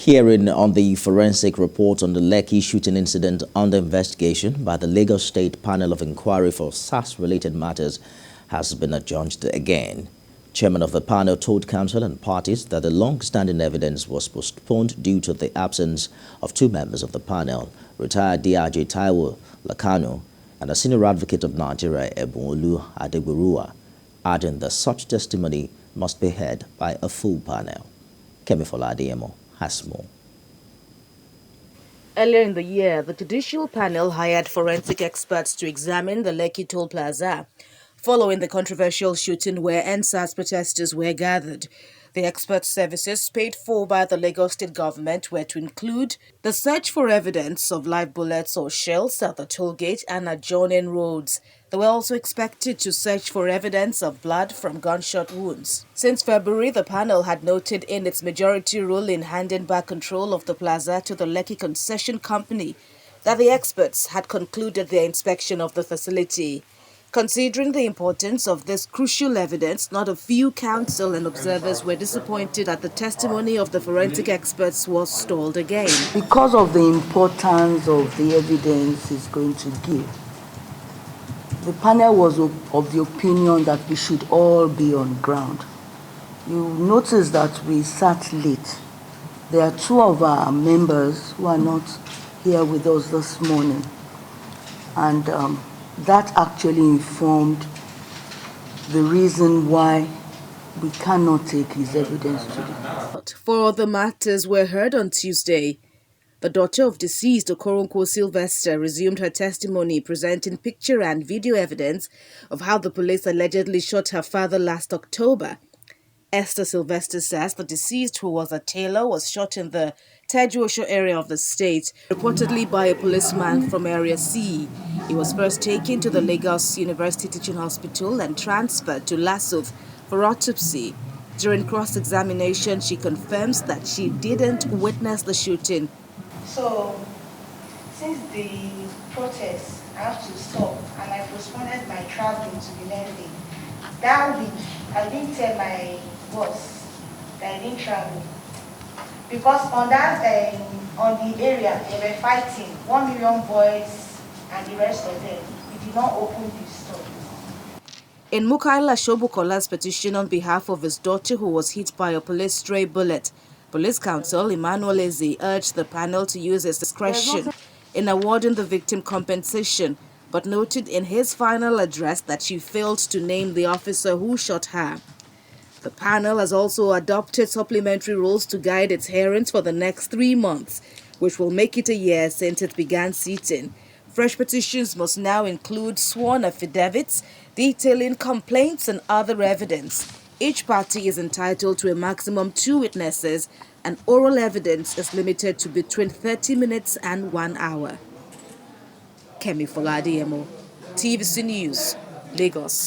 Hearing on the forensic report on the Lekki shooting incident under investigation by the Lagos State Panel of Inquiry for Sars-related matters has been adjourned again. Chairman of the panel told counsel and parties that the long-standing evidence was postponed due to the absence of two members of the panel, retired DRJ Taiwo Lakano and a senior advocate of Nigeria, Ebunolu Adegburua, adding that such testimony must be heard by a full panel. Kemi Foladiemo has more. Earlier in the year, the judicial panel hired forensic experts to examine the Lekki toll plaza following the controversial shooting where NSAS protesters were gathered. The expert services paid for by the Lagos state government were to include the search for evidence of live bullets or shells at the toll gate and adjoining roads. They were also expected to search for evidence of blood from gunshot wounds. Since February, the panel had noted in its majority rule in handing back control of the plaza to the Lekki concession company that the experts had concluded their inspection of the facility. Considering the importance of this crucial evidence, not a few counsel and observers were disappointed that the testimony of the forensic experts was stalled again. Because of the importance of the evidence it's going to give, the panel was of the opinion that we should all be on ground. You notice that we sat late. There are two of our members who are not here with us this morning. And that actually informed the reason why we cannot take his evidence today. Four other matters were heard on Tuesday. The daughter of deceased Okoronko Sylvester resumed her testimony, presenting picture and video evidence of how the police allegedly shot her father last October. Esther Sylvester says the deceased, who was a tailor, was shot in the Tejuosho area of the state, reportedly by a policeman from Area C. He was first taken to the Lagos University Teaching Hospital and transferred to Lasuf for autopsy. During cross-examination, she confirms that she didn't witness the shooting. So, since the protest, I have to stop, and I postponed my traveling to the next day. That week, I didn't tell my boss that I didn't travel, because on that on the area they were fighting 1 million boys and the rest of them. We did not open the store. In Mukaila Shobukola's petition on behalf of his daughter who was hit by a police stray bullet, Police Counsel Emmanuel Eze urged the panel to use its discretion in awarding the victim compensation, but noted in his final address that she failed to name the officer who shot her. The panel has also adopted supplementary rules to guide its hearings for the next 3 months, which will make it a year since it began sitting. Fresh petitions must now include sworn affidavits detailing complaints and other evidence. Each party is entitled to a maximum 2 witnesses, and oral evidence is limited to between 30 minutes and 1 hour. Kemi Foladiemo, TVC News, Lagos.